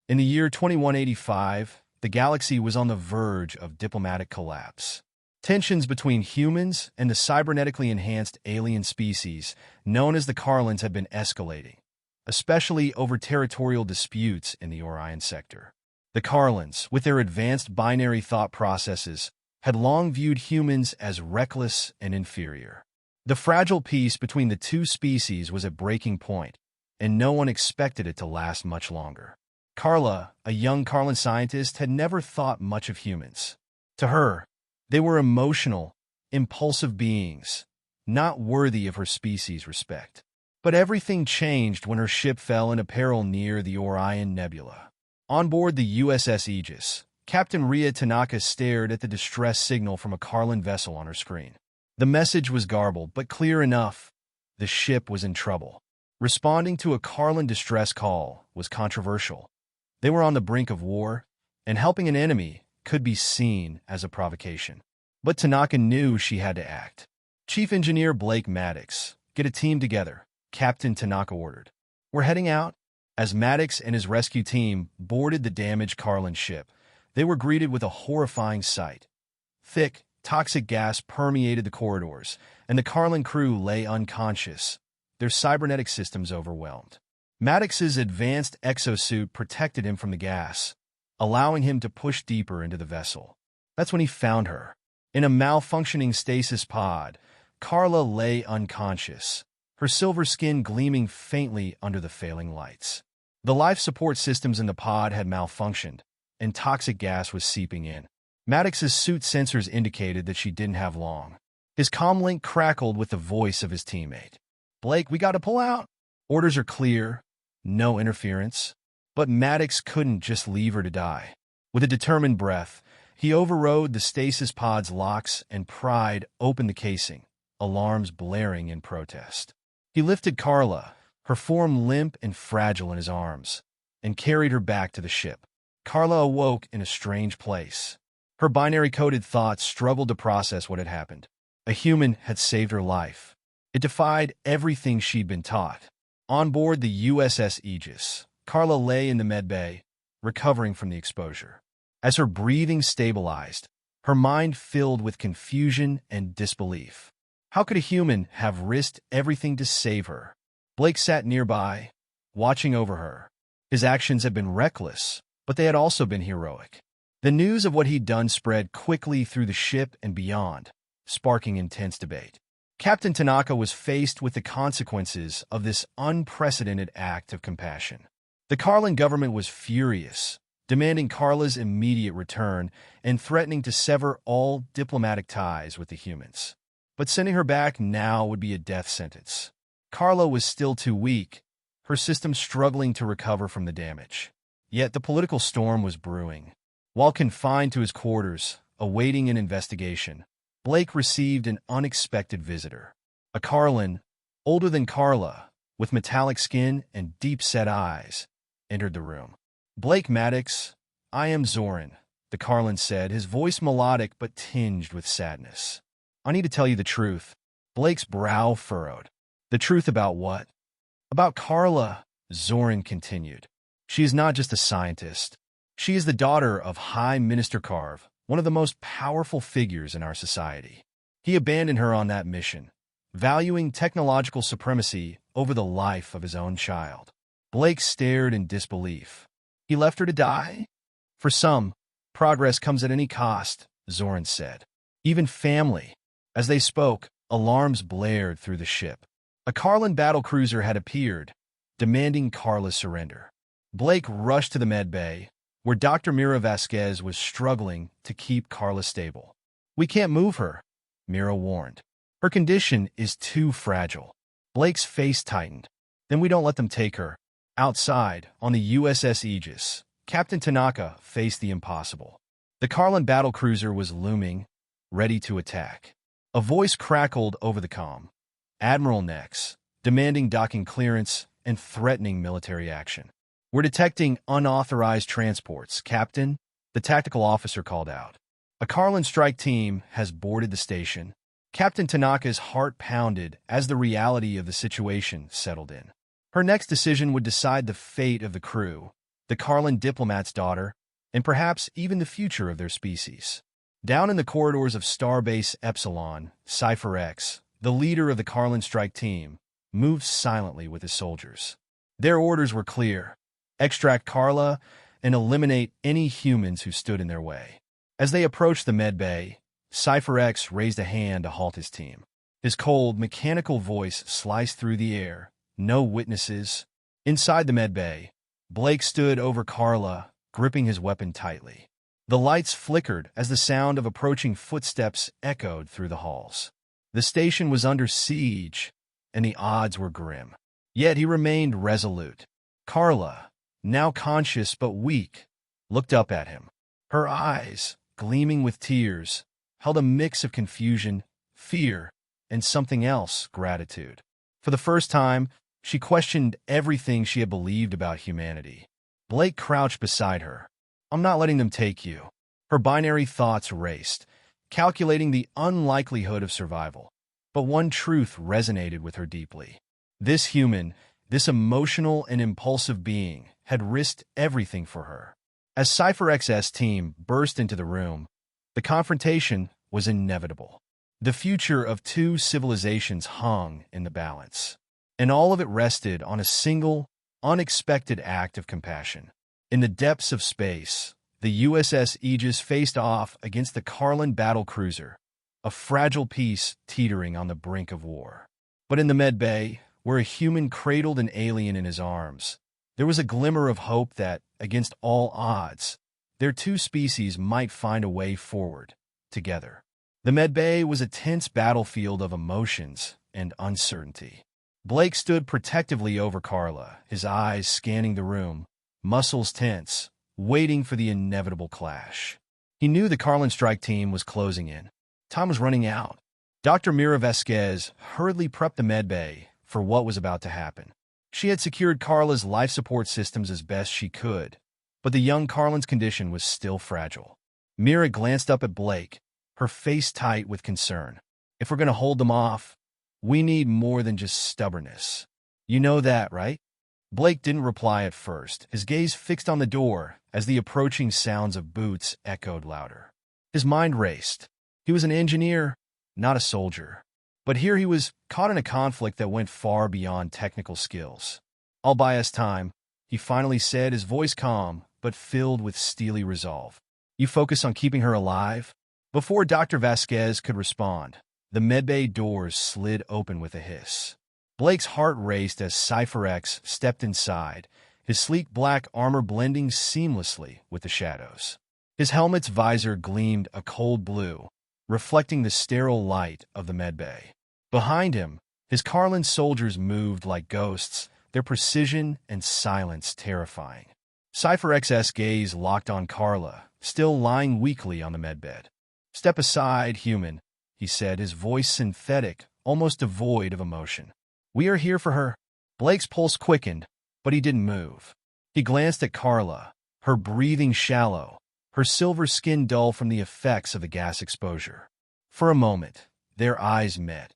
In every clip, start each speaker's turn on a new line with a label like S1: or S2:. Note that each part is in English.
S1: In the year 2185, the galaxy was on the verge of diplomatic collapse. Tensions between humans and the cybernetically enhanced alien species known as the Carlans had been escalating, especially over territorial disputes in the Orion sector. The Carlans, with their advanced binary thought processes, had long viewed humans as reckless and inferior. The fragile peace between the two species was at breaking point, and no one expected it to last much longer. Carla, a young Carlan scientist, had never thought much of humans. To her, they were emotional, impulsive beings, not worthy of her species' respect. But everything changed when her ship fell into peril near the Orion Nebula. On board the USS Aegis, Captain Tanaka stared at the distress signal from a Carlan vessel on her screen. The message was garbled, but clear enough. The ship was in trouble. Responding to a Carlan distress call was controversial. They were on the brink of war, and helping an enemy could be seen as a provocation. But Tanaka knew she had to act. Chief Engineer Blake Maddox, get a team together, Captain Tanaka ordered. We're heading out. As Maddox and his rescue team boarded the damaged Carlan ship, they were greeted with a horrifying sight. Thick, toxic gas permeated the corridors, and the Carlan crew lay unconscious, their cybernetic systems overwhelmed. Maddox's advanced exosuit protected him from the gas, allowing him to push deeper into the vessel. That's when he found her. In a malfunctioning stasis pod, Carla lay unconscious, her silver skin gleaming faintly under the failing lights. The life support systems in the pod had malfunctioned, and toxic gas was seeping in. Maddox's suit sensors indicated that she didn't have long. His comlink crackled with the voice of his teammate. "Blake, we gotta pull out. Orders are clear. No interference." But Maddox couldn't just leave her to die. With a determined breath, he overrode the stasis pod's locks and pried open the casing, alarms blaring in protest. He lifted Carla, her form limp and fragile in his arms, and carried her back to the ship. Carla awoke in a strange place. Her binary-coded thoughts struggled to process what had happened. A human had saved her life. It defied everything she'd been taught. On board the USS Aegis, Carla lay in the medbay, recovering from the exposure. As her breathing stabilized, her mind filled with confusion and disbelief. How could a human have risked everything to save her? Blake sat nearby, watching over her. His actions had been reckless, but they had also been heroic. The news of what he'd done spread quickly through the ship and beyond, sparking intense debate. Captain Tanaka was faced with the consequences of this unprecedented act of compassion. The Carlan government was furious, demanding Carla's immediate return and threatening to sever all diplomatic ties with the humans. But sending her back now would be a death sentence. Carla was still too weak, her system struggling to recover from the damage. Yet the political storm was brewing. While confined to his quarters, awaiting an investigation, Blake received an unexpected visitor. A Carlan, older than Carla, with metallic skin and deep-set eyes, entered the room. "Blake Maddox, I am Zoran," the Carlan said, his voice melodic but tinged with sadness. "I need to tell you the truth." Blake's brow furrowed. "The truth about what?" "About Carla," Zoran continued. "She is not just a scientist. She is the daughter of High Minister Carv, one of the most powerful figures in our society. He abandoned her on that mission, valuing technological supremacy over the life of his own child." Blake stared in disbelief. "He left her to die?" "For some, progress comes at any cost," Zoran said. "Even family." As they spoke, alarms blared through the ship. A Carlan battlecruiser had appeared, demanding Carla's surrender. Blake rushed to the medbay, where Dr. Mira Vasquez was struggling to keep Carla stable. "We can't move her," Mira warned. "Her condition is too fragile." Blake's face tightened. "Then we don't let them take her." Outside, on the USS Aegis, Captain Tanaka faced the impossible. The Carlan battlecruiser was looming, ready to attack. A voice crackled over the comm. "Admiral Nex, demanding docking clearance and threatening military action." "We're detecting unauthorized transports, Captain," the tactical officer called out. "A Carlan strike team has boarded the station." Captain Tanaka's heart pounded as the reality of the situation settled in. Her next decision would decide the fate of the crew, the Carlan diplomat's daughter, and perhaps even the future of their species. Down in the corridors of Starbase Epsilon, Cypher X, the leader of the Carlan strike team, moved silently with his soldiers. Their orders were clear: extract Carla and eliminate any humans who stood in their way. As they approached the medbay, Cypher X raised a hand to halt his team. His cold, mechanical voice sliced through the air. No witnesses. Inside the medbay, Blake stood over Carla, gripping his weapon tightly. The lights flickered as the sound of approaching footsteps echoed through the halls. The station was under siege, and the odds were grim. Yet he remained resolute. Carla, now conscious but weak, looked up at him. Her eyes, gleaming with tears, held a mix of confusion, fear, and something else, gratitude. For the first time, she questioned everything she had believed about humanity. Blake crouched beside her. "I'm not letting them take you." Her binary thoughts raced, calculating the unlikelihood of survival. But one truth resonated with her deeply. This human, this emotional and impulsive being, had risked everything for her. As Cypher X's team burst into the room, the confrontation was inevitable. The future of two civilizations hung in the balance, and all of it rested on a single, unexpected act of compassion. In the depths of space, the USS Aegis faced off against the Carlan battlecruiser, a fragile piece teetering on the brink of war. But in the medbay, where a human cradled an alien in his arms, there was a glimmer of hope that, against all odds, their two species might find a way forward, together. The medbay was a tense battlefield of emotions and uncertainty. Blake stood protectively over Carla, his eyes scanning the room, muscles tense, waiting for the inevitable clash. He knew the Carlan strike team was closing in. Time was running out. Dr. Mira Vasquez hurriedly prepped the medbay for what was about to happen. She had secured Carla's life support systems as best she could, but the young Carlan's condition was still fragile. Mira glanced up at Blake, her face tight with concern. "If we're going to hold them off, we need more than just stubbornness. You know that, right?" Blake didn't reply at first, his gaze fixed on the door as the approaching sounds of boots echoed louder. His mind raced. He was an engineer, not a soldier. But here he was caught in a conflict that went far beyond technical skills. "I'll buy us time," he finally said, his voice calm but filled with steely resolve. "You focus on keeping her alive?" Before Dr. Vasquez could respond, the medbay doors slid open with a hiss. Blake's heart raced as Cypher X stepped inside, his sleek black armor blending seamlessly with the shadows. His helmet's visor gleamed a cold blue, reflecting the sterile light of the medbay. Behind him, his Carlan soldiers moved like ghosts, their precision and silence terrifying. Cypher X's gaze locked on Carla, still lying weakly on the medbed. "Step aside, human," he said, his voice synthetic, almost devoid of emotion. "We are here for her." Blake's pulse quickened, but he didn't move. He glanced at Carla, her breathing shallow, her silver skin dull from the effects of the gas exposure. For a moment, their eyes met,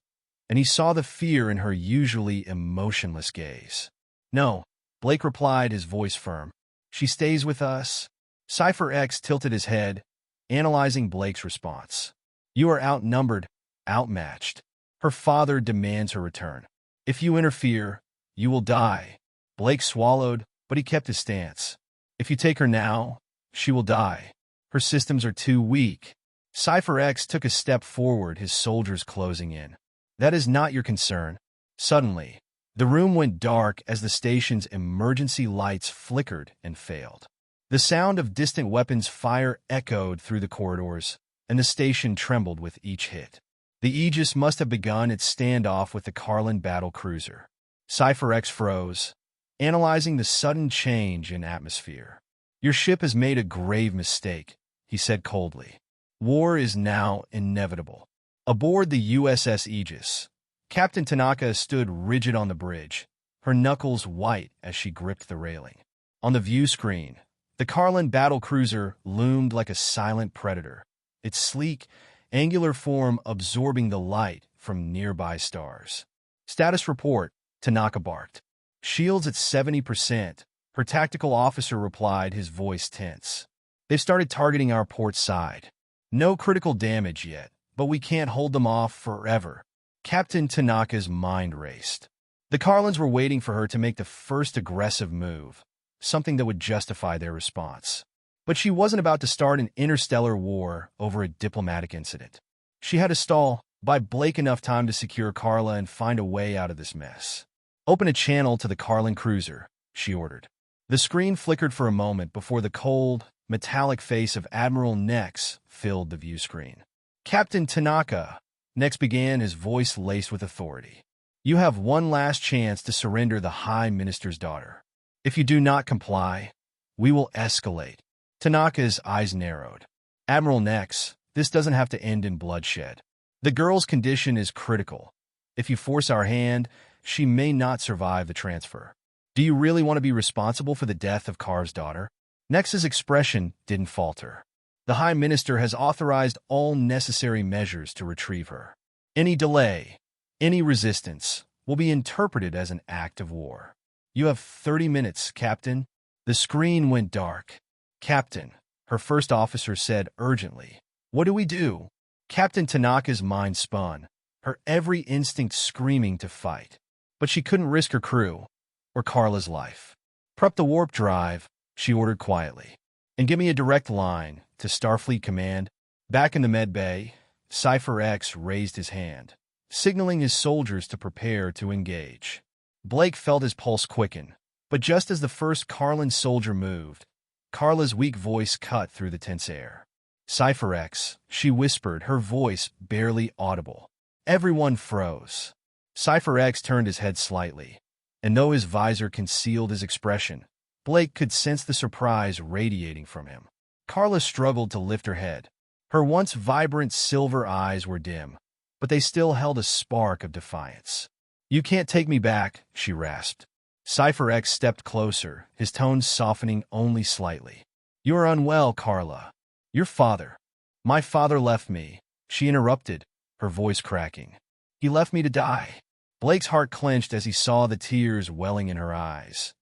S1: and he saw the fear in her usually emotionless gaze. "No," Blake replied, his voice firm. "She stays with us." Cypher X tilted his head, analyzing Blake's response. "You are outnumbered, outmatched. Her father demands her return. If you interfere, you will die." Blake swallowed, but he kept his stance. "If you take her now, she will die. Her systems are too weak." Cypher X took a step forward, his soldiers closing in. "That is not your concern." Suddenly, the room went dark as the station's emergency lights flickered and failed. The sound of distant weapons fire echoed through the corridors, and the station trembled with each hit. The Aegis must have begun its standoff with the Carlan battlecruiser. Cypher X froze, analyzing the sudden change in atmosphere. "Your ship has made a grave mistake," he said coldly. "War is now inevitable." Aboard the USS Aegis, Captain Tanaka stood rigid on the bridge, her knuckles white as she gripped the railing. On the view screen, the Carlan battlecruiser loomed like a silent predator, its sleek, angular form absorbing the light from nearby stars. "Status report," Tanaka barked. "Shields at 70%. her tactical officer replied, his voice tense. They've started targeting our port side. No critical damage yet, but we can't hold them off forever. Captain Tanaka's mind raced. The Carlans were waiting for her to make the first aggressive move, something that would justify their response. But she wasn't about to start an interstellar war over a diplomatic incident. She had to stall, buy Blake enough time to secure Carla and find a way out of this mess. Open a channel to the Carlan cruiser, she ordered. The screen flickered for a moment before the cold, metallic face of Admiral Nex filled the view screen. Captain Tanaka, Nex began, his voice laced with authority. You have one last chance to surrender the High Minister's daughter. If you do not comply, we will escalate. Tanaka's eyes narrowed. Admiral Nex, this doesn't have to end in bloodshed. The girl's condition is critical. If you force our hand, she may not survive the transfer. Do you really want to be responsible for the death of Car's daughter? Nex's expression didn't falter. The High Minister has authorized all necessary measures to retrieve her. Any delay, any resistance, will be interpreted as an act of war. You have 30 minutes, Captain. The screen went dark. Captain, her first officer said urgently. What do we do? Captain Tanaka's mind spun, her every instinct screaming to fight. But she couldn't risk her crew, or Carla's life. Prep the warp drive, she ordered quietly. And give me a direct line to Starfleet Command. Back in the med bay, Cypher X raised his hand, signaling his soldiers to prepare to engage. Blake felt his pulse quicken, but just as the first Carlan soldier moved, Carla's weak voice cut through the tense air. Cypher X, she whispered, her voice barely audible. Everyone froze. Cypher X turned his head slightly, and though his visor concealed his expression, Blake could sense the surprise radiating from him. Carla struggled to lift her head. Her once vibrant silver eyes were dim, but they still held a spark of defiance. You can't take me back, she rasped. Cypher X stepped closer, his tones softening only slightly. You are unwell, Carla. Your father. My father left me, she interrupted, her voice cracking. He left me to die. Blake's heart clenched as he saw the tears welling in her eyes.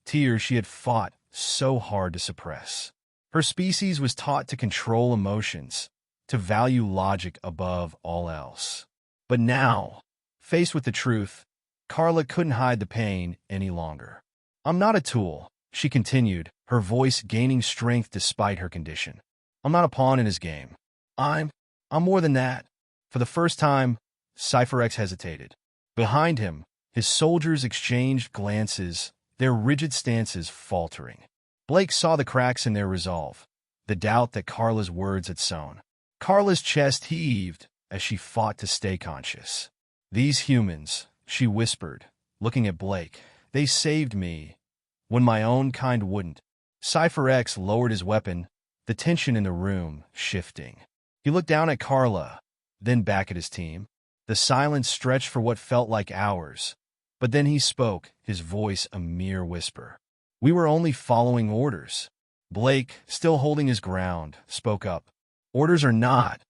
S1: Tears she had fought so hard to suppress. Her species was taught to control emotions, to value logic above all else. But now, faced with the truth, Carla couldn't hide the pain any longer. I'm not a tool, she continued, her voice gaining strength despite her condition. I'm not a pawn in his game. I'm more than that. For the first time, Cypher X hesitated. Behind him, his soldiers exchanged glances, their rigid stances faltering. Blake saw the cracks in their resolve, the doubt that Carla's words had sown. Carla's chest heaved as she fought to stay conscious. These humans, she whispered, looking at Blake, they saved me when my own kind wouldn't. Cypher X lowered his weapon, the tension in the room shifting. He looked down at Carla, then back at his team. The silence stretched for what felt like hours, but then he spoke, his voice a mere whisper. We were only following orders. Blake, still holding his ground, spoke up. Orders or not,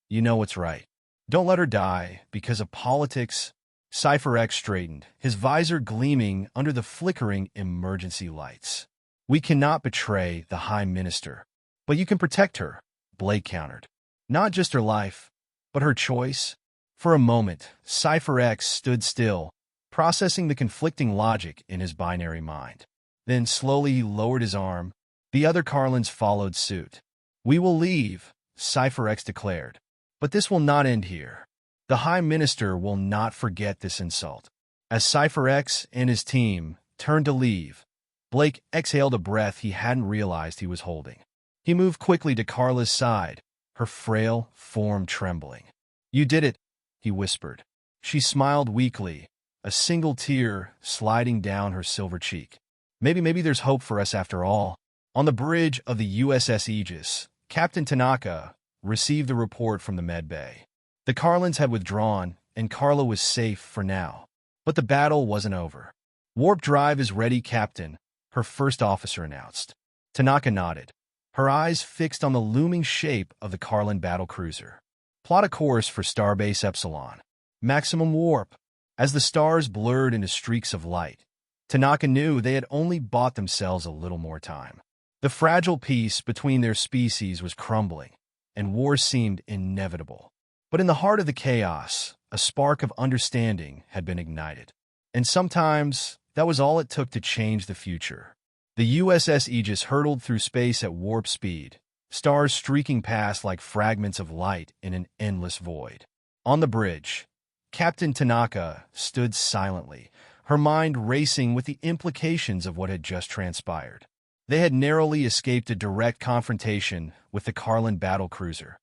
S1: you know what's right. Don't let her die because of politics. Cypher X straightened, his visor gleaming under the flickering emergency lights. We cannot betray the High Minister. But you can protect her, Blake countered. Not just her life, but her choice. For a moment, Cypher X stood still, processing the conflicting logic in his binary mind. Then slowly he lowered his arm. The other Carlans followed suit. We will leave, Cypher X declared. But this will not end here. The High Minister will not forget this insult. As Cypher X and his team turned to leave, Blake exhaled a breath he hadn't realized he was holding. He moved quickly to Carla's side, her frail form trembling. You did it, he whispered. She smiled weakly, a single tear sliding down her silver cheek. Maybe there's hope for us after all. On the bridge of the USS Aegis, Captain Tanaka received the report from the med bay. The Carlans had withdrawn, and Carla was safe for now. But the battle wasn't over. Warp drive is ready, Captain, her first officer announced. Tanaka nodded, her eyes fixed on the looming shape of the Carlan battlecruiser. Plot a course for Starbase Epsilon. Maximum warp. As the stars blurred into streaks of light, Tanaka knew they had only bought themselves a little more time. The fragile peace between their species was crumbling, and war seemed inevitable. But in the heart of the chaos, a spark of understanding had been ignited. And sometimes, that was all it took to change the future. The USS Aegis hurtled through space at warp speed, stars streaking past like fragments of light in an endless void. On the bridge, Captain Tanaka stood silently, her mind racing with the implications of what had just transpired. They had narrowly escaped a direct confrontation with the Carlan battlecruiser,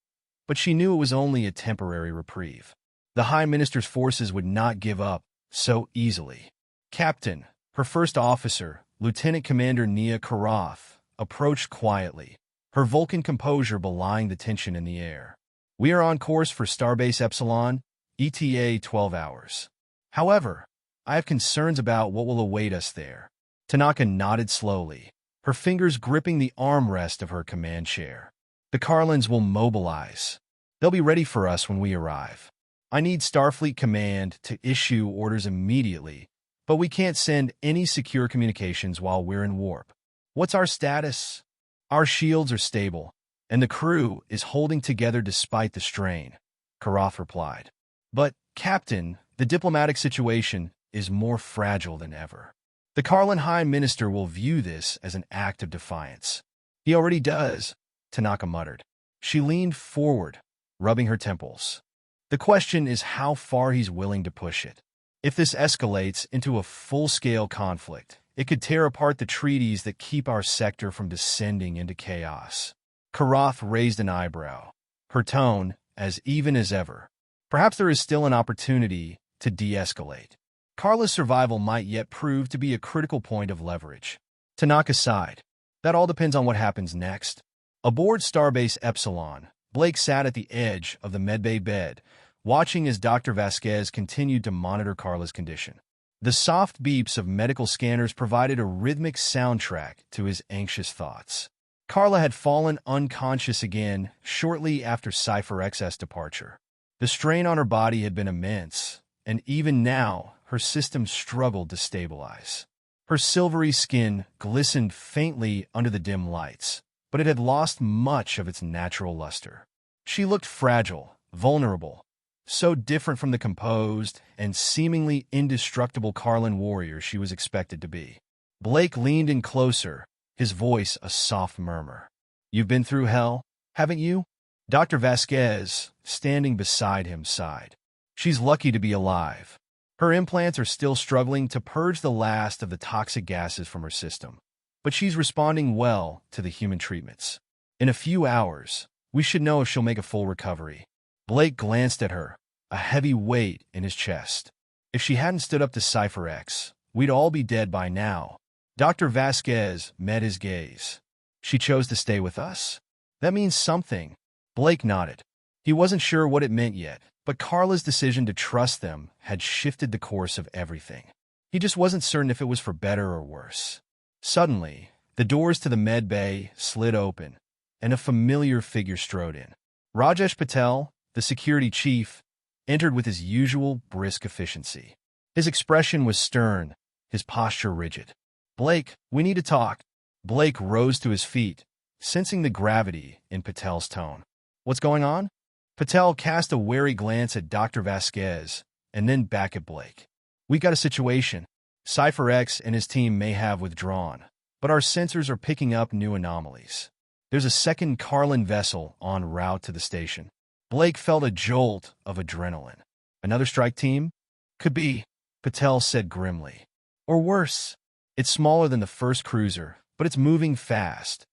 S1: but she knew it was only a temporary reprieve. The High Minister's forces would not give up so easily. Captain, her first officer, Lieutenant Commander Nia Karath, approached quietly, her Vulcan composure belying the tension in the air. "We are on course for Starbase Epsilon, ETA 12 hours. However, I have concerns about what will await us there." Tanaka nodded slowly, her fingers gripping the armrest of her command chair. "The Carlans will mobilize. They'll be ready for us when we arrive. I need Starfleet Command to issue orders immediately, but we can't send any secure communications while we're in warp." "What's our status?" "Our shields are stable, and the crew is holding together despite the strain," Karath replied. "But, Captain, the diplomatic situation is more fragile than ever. The Carlan High Minister will view this as an act of defiance." "He already does," Tanaka muttered. She leaned forward, rubbing her temples. "The question is how far he's willing to push it. If this escalates into a full-scale conflict, it could tear apart the treaties that keep our sector from descending into chaos." Karath raised an eyebrow, her tone as even as ever. "Perhaps there is still an opportunity to de-escalate. Carla's survival might yet prove to be a critical point of leverage." Tanaka sighed. "That all depends on what happens next." Aboard Starbase Epsilon, Blake sat at the edge of the medbay bed, watching as Dr. Vasquez continued to monitor Carla's condition. The soft beeps of medical scanners provided a rhythmic soundtrack to his anxious thoughts. Carla had fallen unconscious again shortly after Cypher XS departure. The strain on her body had been immense, and even now, her system struggled to stabilize. Her silvery skin glistened faintly under the dim lights, but it had lost much of its natural luster. She looked fragile, vulnerable, so different from the composed and seemingly indestructible Carlan warrior she was expected to be. Blake leaned in closer, his voice a soft murmur. "You've been through hell, haven't you?" Dr. Vasquez, standing beside him, sighed. "She's lucky to be alive. Her implants are still struggling to purge the last of the toxic gases from her system, but she's responding well to the human treatments. In a few hours, we should know if she'll make a full recovery." Blake glanced at her, a heavy weight in his chest. "If she hadn't stood up to Cypher X, we'd all be dead by now." Dr. Vasquez met his gaze. "She chose to stay with us? That means something." Blake nodded. He wasn't sure what it meant yet, but Carla's decision to trust them had shifted the course of everything. He just wasn't certain if it was for better or worse. Suddenly, the doors to the med bay slid open, and a familiar figure strode in. Rajesh Patel, the security chief, entered with his usual brisk efficiency. His expression was stern, his posture rigid. "Blake, we need to talk." Blake rose to his feet, sensing the gravity in Patel's tone. "What's going on?" Patel cast a wary glance at Dr. Vasquez and then back at Blake. "We got a situation. Cypher X and his team may have withdrawn, but our sensors are picking up new anomalies. There's a second Carlan vessel en route to the station." Blake felt a jolt of adrenaline. "Another strike team?" "Could be," Patel said grimly. "Or worse. It's smaller than the first cruiser, but it's moving fast.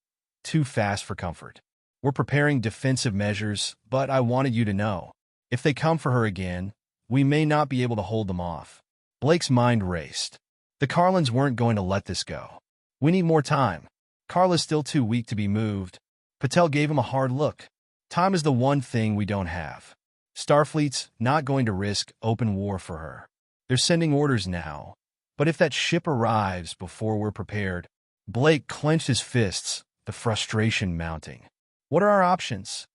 S1: Too fast for comfort. We're preparing defensive measures, but I wanted you to know. If they come for her again, we may not be able to hold them off." Blake's mind raced. The Carlans weren't going to let this go. "We need more time. Carla's still too weak to be moved." Patel gave him a hard look. "Time is the one thing we don't have. Starfleet's not going to risk open war for her. They're sending orders now, but if that ship arrives before we're prepared..." Blake clenched his fists, the frustration mounting. "What are our options?"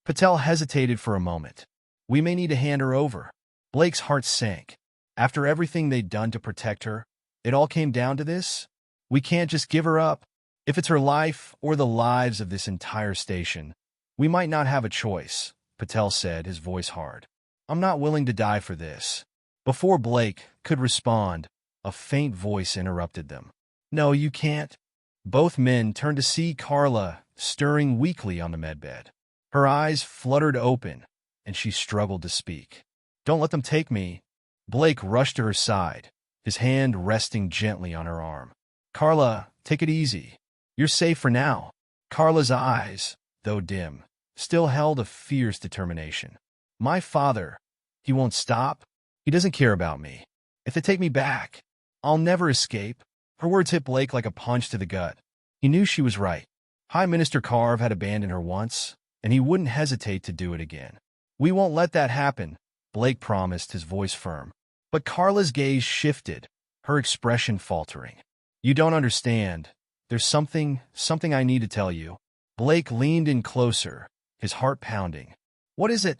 S1: Patel hesitated for a moment. "We may need to hand her over." Blake's heart sank. After everything they'd done to protect her, It all came down to this? We can't just give her up. If it's her life or the lives of this entire station, we might not have a choice, Patel said, his voice hard. I'm not willing to die for this. Before Blake could respond, a faint voice interrupted them. No, you can't. Both men turned to see Carla stirring weakly on the medbed. Her eyes fluttered open, and she struggled to speak. Don't let them take me. Blake rushed to her side, his hand resting gently on her arm. Carla, take it easy. You're safe for now. Carla's eyes, though dim, still held a fierce determination. My father, he won't stop. He doesn't care about me. If they take me back, I'll never escape. Her words hit Blake like a punch to the gut. He knew she was right. High Minister Carve had abandoned her once, and he wouldn't hesitate to do it again. We won't let that happen, Blake promised, his voice firm. But Carla's gaze shifted, her expression faltering. You don't understand. There's something I need to tell you. Blake leaned in closer, his heart pounding. What is it?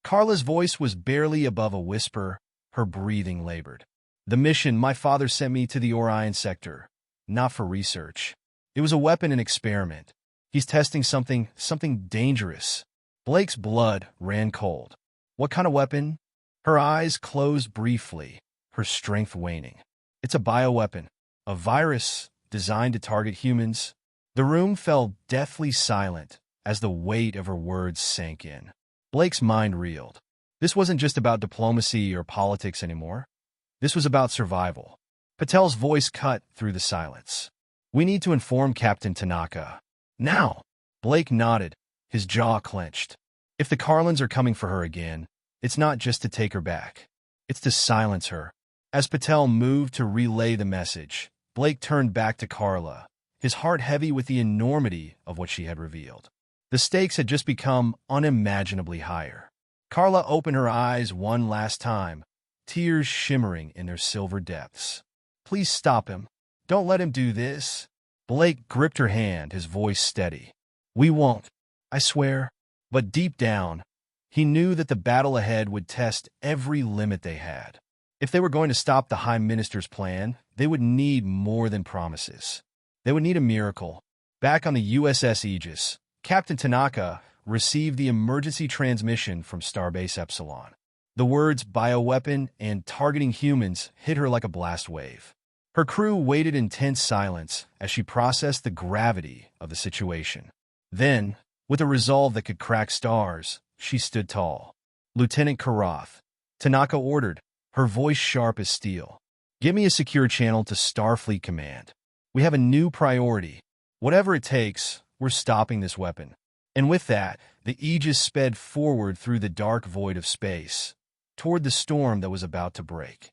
S1: Carla's voice was barely above a whisper, her breathing labored. The mission my father sent me to the Orion sector, not for research. It was a weapon and experiment. He's testing something dangerous. Blake's blood ran cold. What kind of weapon? Her eyes closed briefly, her strength waning. It's a bioweapon, a virus designed to target humans. The room fell deathly silent as the weight of her words sank in. Blake's mind reeled. This wasn't just about diplomacy or politics anymore. This was about survival. Patel's voice cut through the silence. We need to inform Captain Tanaka. Now! Blake nodded, his jaw clenched. If the Carlans are coming for her again, it's not just to take her back. It's to silence her. As Patel moved to relay the message, Blake turned back to Carla, his heart heavy with the enormity of what she had revealed. The stakes had just become unimaginably higher. Carla opened her eyes one last time, tears shimmering in their silver depths. Please stop him. Don't let him do this. Blake gripped her hand, his voice steady. We won't, I swear. But deep down, he knew that the battle ahead would test every limit they had. If they were going to stop the High Minister's plan, they would need more than promises. They would need a miracle. Back on the USS Aegis, Captain Tanaka received the emergency transmission from Starbase Epsilon. The words bioweapon and targeting humans hit her like a blast wave. Her crew waited in tense silence as she processed the gravity of the situation. Then, with a resolve that could crack stars, she stood tall. Lieutenant Karath, Tanaka ordered, her voice sharp as steel. Give me a secure channel to Starfleet Command. We have a new priority. Whatever it takes, we're stopping this weapon. And with that, the Aegis sped forward through the dark void of space, toward the storm that was about to break.